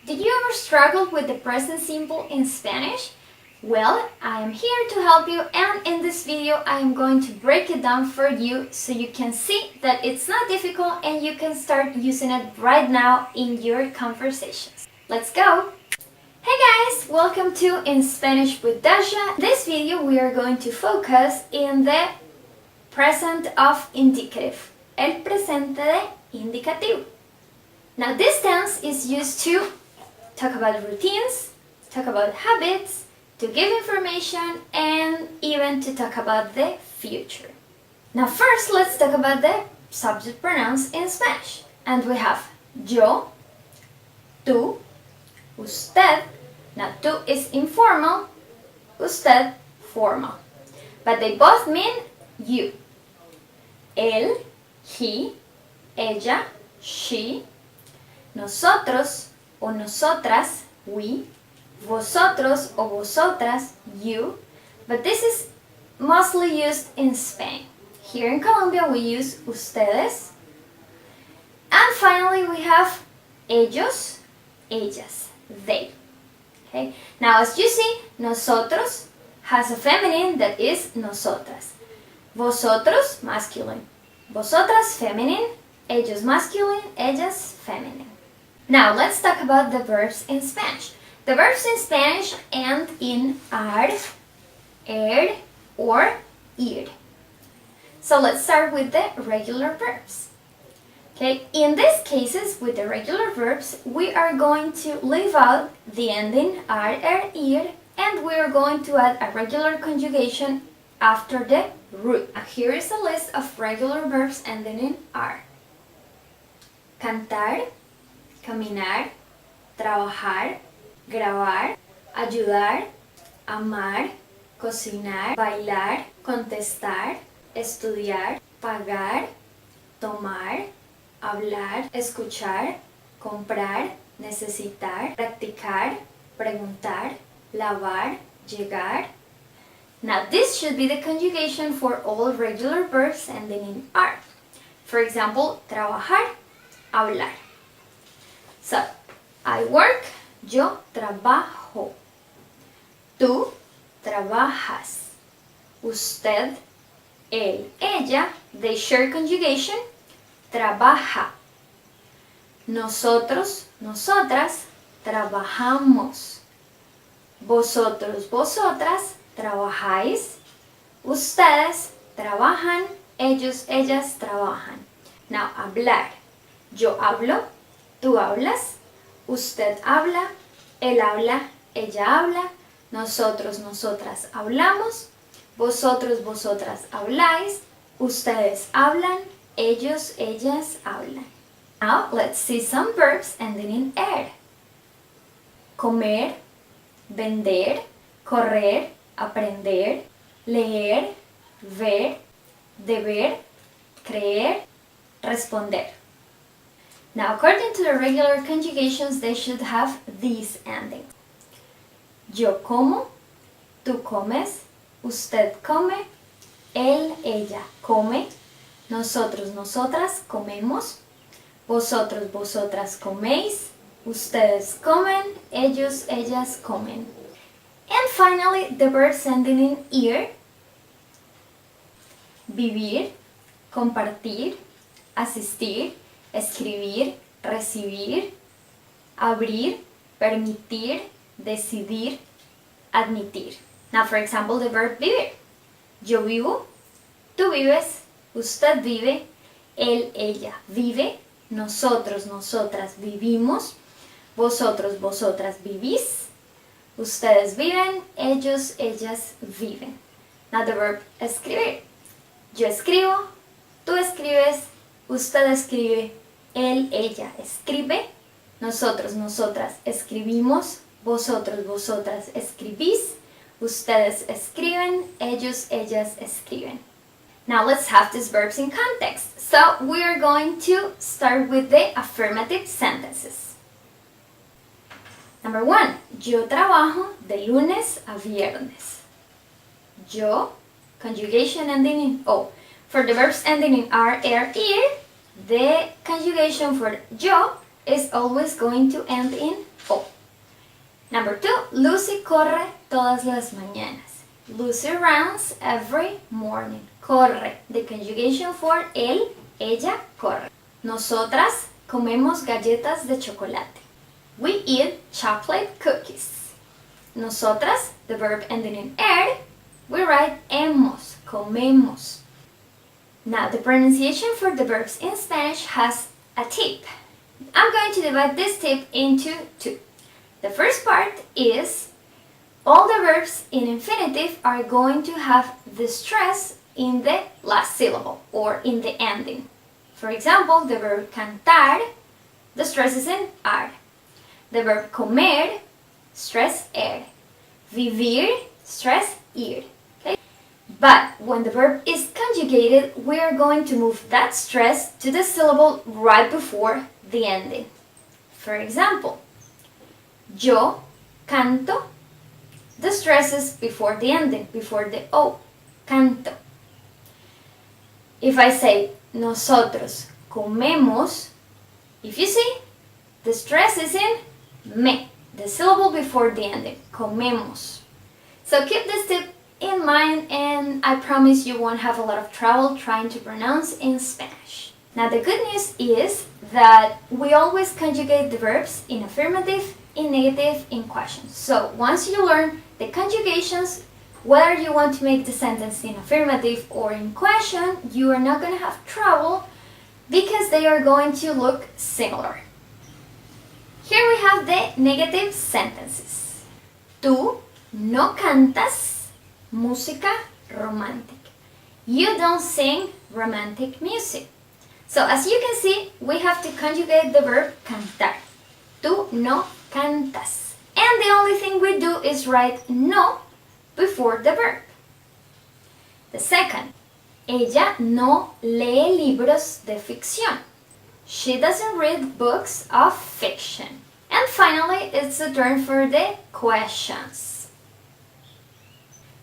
Did you ever struggle with the present simple in Spanish? Well, I am here to help you, and in this video I am going to break it down for you so you can see that it's not difficult and you can start using it right now in your conversations. Let's go! Hey guys, welcome to In Spanish with Dasha. In this video we are going to focus in the present of indicative, el presente de indicativo. Now this tense is used to talk about routines, talk about habits, to give information, and even to talk about the future. Now first let's talk about the subject pronouns in Spanish. And we have yo, tú, usted. Now tú is informal, usted formal. But they both mean you. Él, he, ella, she, nosotros o nosotras, we, vosotros o vosotras, you, but this is mostly used in Spain. Here in Colombia we use ustedes. And finally we have ellos, ellas, they. Okay? Now as you see, nosotros has a feminine that is nosotras. Vosotros, masculine. Vosotras, feminine. Ellos, masculine. Ellas, feminine. Now let's talk about the verbs in Spanish. The verbs in Spanish end in ar, er, or ir. So let's start with the regular verbs. Okay, in these cases, with the regular verbs, we are going to leave out the ending ar, er, ir, and we are going to add a regular conjugation after the root. Here is a list of regular verbs ending in ar. Cantar, caminar, trabajar, grabar, ayudar, amar, cocinar, bailar, contestar, estudiar, pagar, tomar, hablar, escuchar, comprar, necesitar, practicar, preguntar, lavar, llegar. Now this should be the conjugation for all regular verbs ending in ar. For example, trabajar, hablar. So, I work, yo trabajo. Tú trabajas. Usted, él, ella, they share conjugation, trabaja. Nosotros, nosotras, trabajamos. Vosotros, vosotras, trabajáis. Ustedes trabajan. Ellos, ellas trabajan. Now, hablar. Yo hablo, tú hablas, usted habla, él habla, ella habla, nosotros, nosotras hablamos, vosotros, vosotras habláis, ustedes hablan, ellos, ellas hablan. Now let's see some verbs ending in er. Comer, vender, correr, aprender, leer, ver, deber, creer, responder. Now, according to the regular conjugations, they should have these endings. Yo como, tú comes, usted come, él, ella come, nosotros, nosotras comemos, vosotros, vosotras coméis, ustedes comen, ellos, ellas comen. And finally, the verbs ending in ir. Vivir, compartir, asistir, escribir, recibir, abrir, permitir, decidir, admitir. Now, for example, the verb vivir. Yo vivo, tú vives, usted vive, él, ella vive, nosotros, nosotras vivimos, vosotros, vosotras vivís, ustedes viven, ellos, ellas viven. Now, the verb escribir. Yo escribo, tú escribes, usted escribe, él, ella escribe, nosotros, nosotras escribimos, vosotros, vosotras escribís, ustedes escriben, ellos, ellas escriben. Now let's have these verbs in context. So we are going to start with the affirmative sentences. Number 1. Yo trabajo de lunes a viernes. Yo, conjugation ending in O. For the verbs ending in R, er, ir, the conjugation for yo is always going to end in O. Number 2, Lucy corre todas las mañanas. Lucy runs every morning. Corre, the conjugation for él, ella, corre. Nosotras comemos galletas de chocolate. We eat chocolate cookies. Nosotras, the verb ending in er, we write hemos, comemos. Now, the pronunciation for the verbs in Spanish has a tip. I'm going to divide this tip into 2. The first part is all the verbs in infinitive are going to have the stress in the last syllable or in the ending. For example, the verb cantar, the stress is in ar. The verb comer, stress er. Vivir, stress ir. Okay? But when the verb is conjugated, we are going to move that stress to the syllable right before the ending. For example, yo canto, the stress is before the ending, before the O, canto. If I say nosotros comemos, if you see, the stress is in me, the syllable before the ending, comemos. So keep this tip in mind and I promise you won't have a lot of trouble trying to pronounce in Spanish. Now the good news is that we always conjugate the verbs in affirmative, in negative, in questions. So once you learn the conjugations, whether you want to make the sentence in affirmative or in question, you are not going to have trouble because they are going to look similar. Here we have the negative sentences. Tú no cantas música romántica. You don't sing romantic music. So as you can see, we have to conjugate the verb cantar. Tú no cantas. And the only thing we do is write no before the verb. The second, ella no lee libros de ficción. She doesn't read books of fiction. And finally, it's the turn for the questions.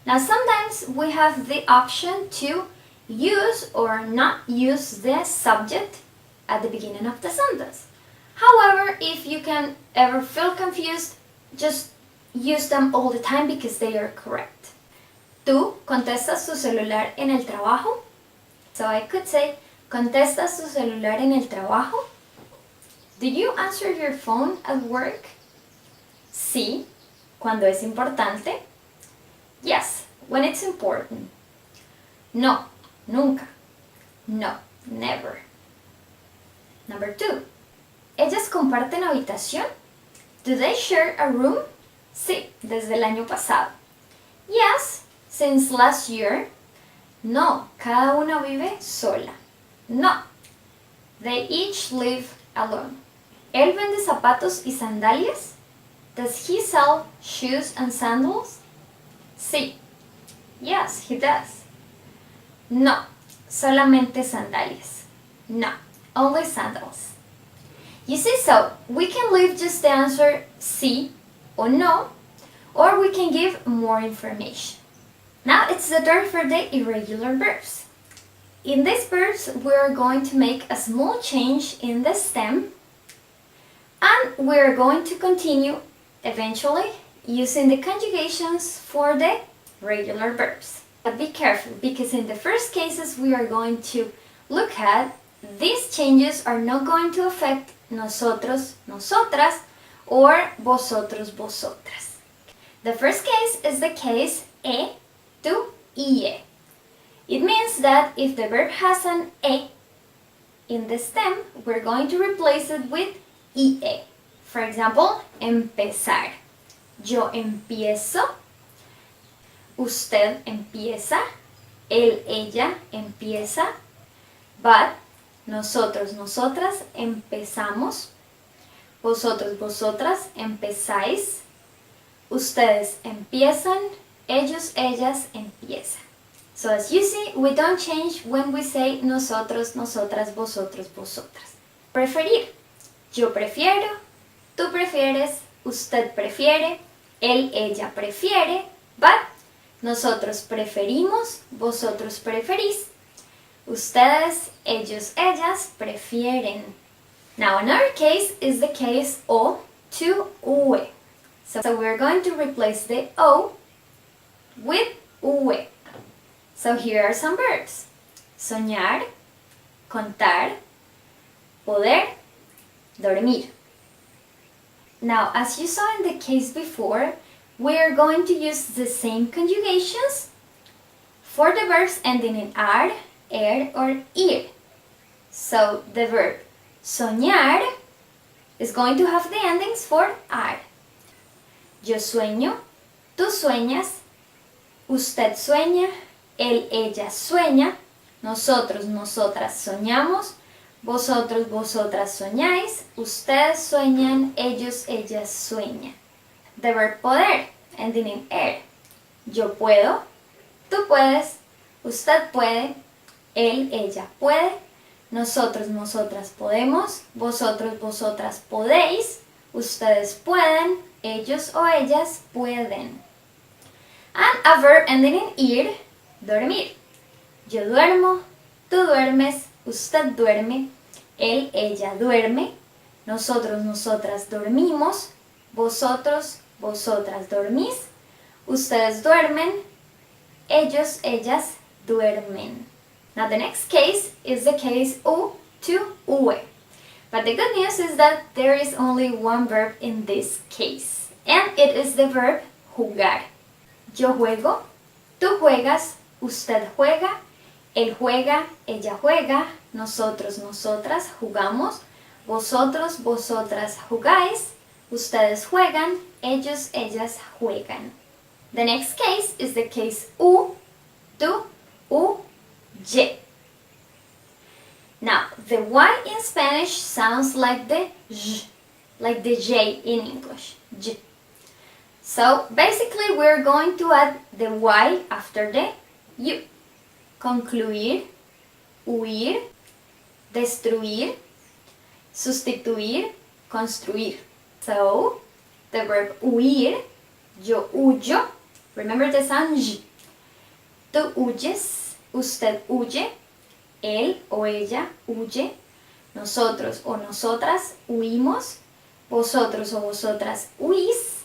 Now sometimes we have the option to use or not use the subject at the beginning of the sentence. However, if you can ever feel confused, just use them all the time because they are correct. ¿Tú contestas tu celular en el trabajo? So I could say, ¿contestas tu celular en el trabajo? Do you answer your phone at work? Sí, cuando es importante. Yes, when it's important. No, nunca. No, never. Number 2. ¿Ellas comparten habitación? Do they share a room? Sí, desde el año pasado. Yes, since last year. No, cada una vive sola. No, they each live alone. ¿Él vende zapatos y sandalias? Does he sell shoes and sandals? Sí. Yes, he does. No, solamente sandalias. No, only sandals. You see, so we can leave just the answer sí or no, or we can give more information. Now it's the turn for the irregular verbs. In these verbs, we are going to make a small change in the stem, and we are going to continue eventually using the conjugations for the regular verbs. But be careful, because in the first cases we are going to look at, these changes are not going to affect nosotros, nosotras, or vosotros, vosotras. The first case is the case e, tú, ie. It means that if the verb has an e in the stem, we're going to replace it with ie. For example, empezar. Yo empiezo. Usted empieza. Él, ella empieza. But nosotros, nosotras empezamos. Vosotros, vosotras empezáis. Ustedes empiezan. Ellos, ellas empiezan. So as you see, we don't change when we say nosotros, nosotras, vosotros, vosotras. Preferir. Yo prefiero. Tú prefieres. Usted prefiere. Él, ella prefiere. But nosotros preferimos. Vosotros preferís. Ustedes, ellos, ellas prefieren. Now another case is the case O to UE. So we're going to replace the O with UE. So here are some verbs. Soñar, contar, poder, dormir. Now, as you saw in the case before, we are going to use the same conjugations for the verbs ending in ar, or ir. So the verb soñar is going to have the endings for ar. Yo sueño, tú sueñas, usted sueña, él, ella sueña, nosotros, nosotras soñamos, vosotros, vosotras soñáis, ustedes sueñan, ellos, ellas sueñan. The verb poder, ending in er. Yo puedo, tú puedes, usted puede, él, ella puede, nosotros, nosotras podemos, vosotros, vosotras podéis, ustedes pueden, ellos o ellas pueden. And a verb ending in ir, dormir. Yo duermo, tú duermes, usted duerme, él, ella duerme, nosotros, nosotras dormimos, vosotros, vosotras dormís, ustedes duermen, ellos, ellas duermen. Now the next case is the case U to UE. But the good news is that there is only one verb in this case, and it is the verb jugar. Yo juego, tú juegas, usted juega, él juega, ella juega, nosotros, nosotras jugamos, vosotros, vosotras jugáis, ustedes juegan, ellos, ellas juegan. The next case is the case U to UY. Now, the Y in Spanish sounds like the J, like the J in English. J. So, basically, we're going to add the Y after the U. Concluir, huir, destruir, sustituir, construir. So, the verb huir, yo huyo, remember the sound J. Tú huyes, usted huye, él o ella huye, nosotros o nosotras huimos, vosotros o vosotras huís,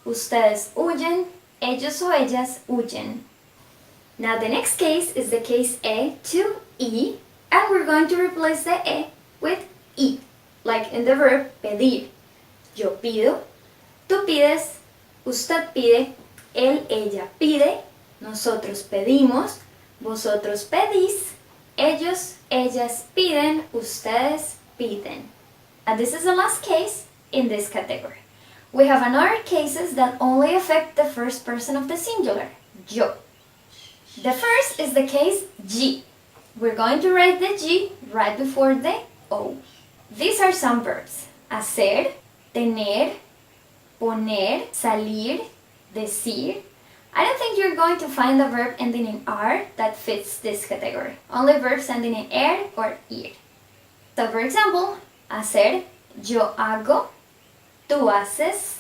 ustedes huyen, ellos o ellas huyen. Now the next case is the case E to E, and we're going to replace the E with I, like in the verb pedir. Yo pido, tú pides, usted pide, él, ella pide, nosotros pedimos, vosotros pedís, ellos, ellas piden, ustedes piden. And this is the last case in this category. We have another cases that only affect the first person of the singular, yo. The first is the case G. We're going to write the G right before the O. These are some verbs: hacer, tener, poner, salir, decir. I don't think you're going to find a verb ending in R that fits this category. Only verbs ending in er or ir. So for example, hacer, yo hago, tú haces,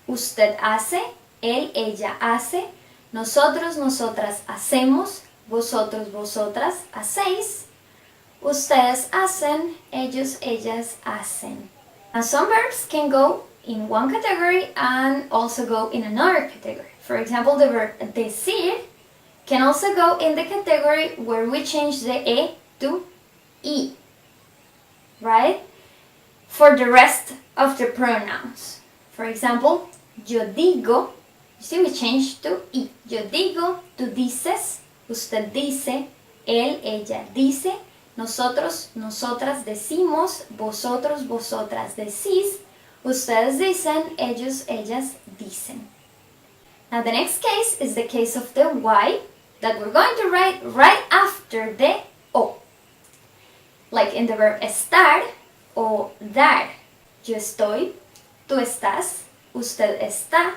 usted hace, él, ella hace, nosotros, nosotras hacemos, vosotros, vosotras hacéis, ustedes hacen, ellos, ellas hacen. Now some verbs can go in one category and also go in another category. For example, the verb decir can also go in the category where we change the E to I, right? For the rest of the pronouns. For example, yo digo, you see we changed to I. Yo digo, tú dices, usted dice, él, ella dice, nosotros, nosotras decimos, vosotros, vosotras decís, ustedes dicen, ellos, ellas dicen. Now the next case is the case of the Y that we're going to write right after the O. Like in the verb estar o dar. Yo estoy, tú estás, usted está,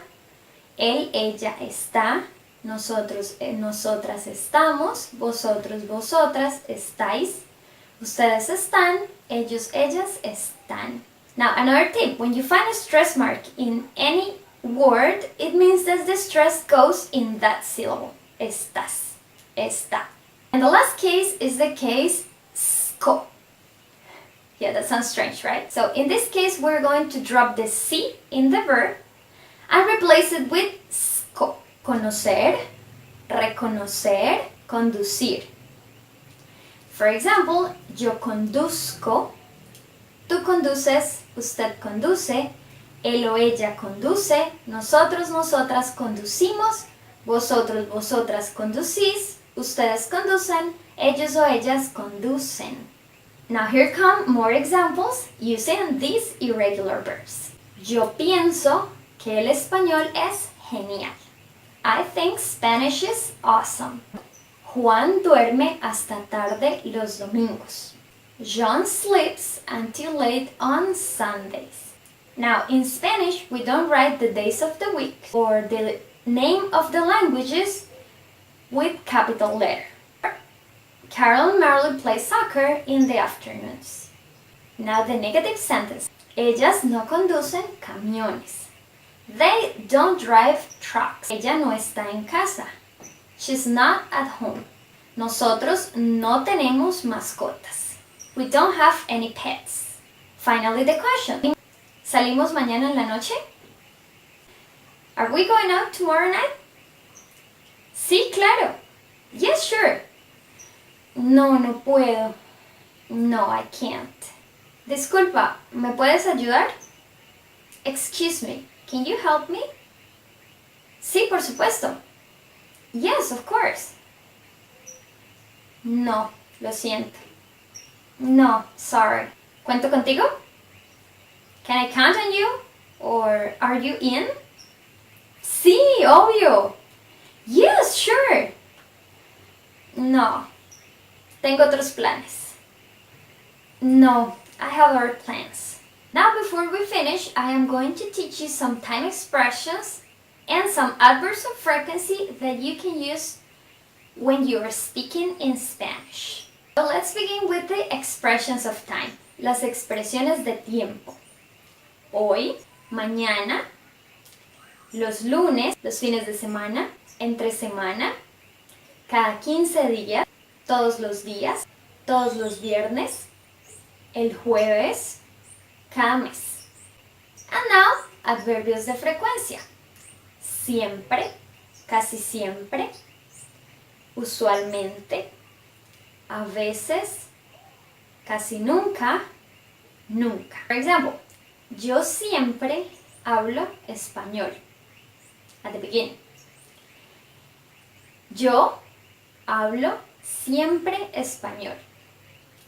él, ella está, nosotros, nosotras estamos, vosotros, vosotras estáis, ustedes están, ellos, ellas están. Now another tip, when you find a stress mark in any word, it means that the stress goes in that syllable. Estás, está. And the last case is the case SCO. Yeah, that sounds strange, right? So in this case, we're going to drop the C in the verb and replace it with SCO. Conocer, reconocer, conducir. For example, yo conduzco, tú conduces, usted conduce, él o ella conduce, nosotros, nosotras conducimos, vosotros, vosotras conducís, ustedes conducen, ellos o ellas conducen. Now here come more examples using these irregular verbs. Yo pienso que el español es genial. I think Spanish is awesome. Juan duerme hasta tarde los domingos. John sleeps until late on Sundays. Now, in Spanish, we don't write the days of the week or the name of the languages with capital letter. Carol and Marley play soccer in the afternoons. Now the negative sentence. Ellas no conducen camiones. They don't drive trucks. Ella no está en casa. She's not at home. Nosotros no tenemos mascotas. We don't have any pets. Finally, the question. ¿Salimos mañana en la noche? Are we going out tomorrow night? Sí, claro. Yes, sure. No, no puedo. No, I can't. Disculpa, ¿me puedes ayudar? Excuse me, can you help me? Sí, por supuesto. Yes, of course. No, lo siento. No, sorry. ¿Cuento contigo? Can I count on you? Or are you in? Sí, obvio. Yes, sure. No, tengo otros planes. No, I have other plans. Now before we finish, I am going to teach you some time expressions and some adverbs of frequency that you can use when you are speaking in Spanish. So let's begin with the expressions of time. Las expresiones de tiempo. Hoy, mañana, los lunes, los fines de semana, entre semana, cada 15 días, todos los viernes, el jueves, cada mes. And now, adverbios de frecuencia. Siempre, casi siempre, usualmente, a veces, casi nunca, nunca. For example, yo siempre hablo español. At the beginning. Yo hablo siempre español.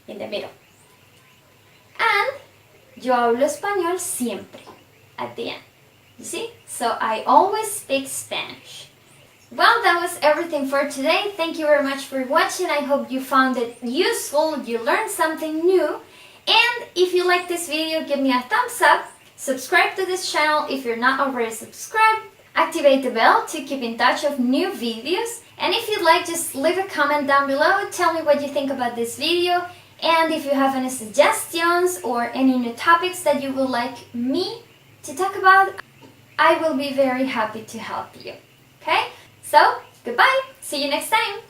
In the middle. And yo hablo español siempre. At the end. You see? So I always speak Spanish. Well, that was everything for today. Thank you very much for watching. I hope you found it useful, you learned something new. And if you like this video, give me a thumbs up. Subscribe to this channel if you're not already subscribed. Activate the bell to keep in touch of new videos. And if you'd like, just leave a comment down below. Tell me what you think about this video. And if you have any suggestions or any new topics that you would like me to talk about, I will be very happy to help you. Okay? So, goodbye. See you next time.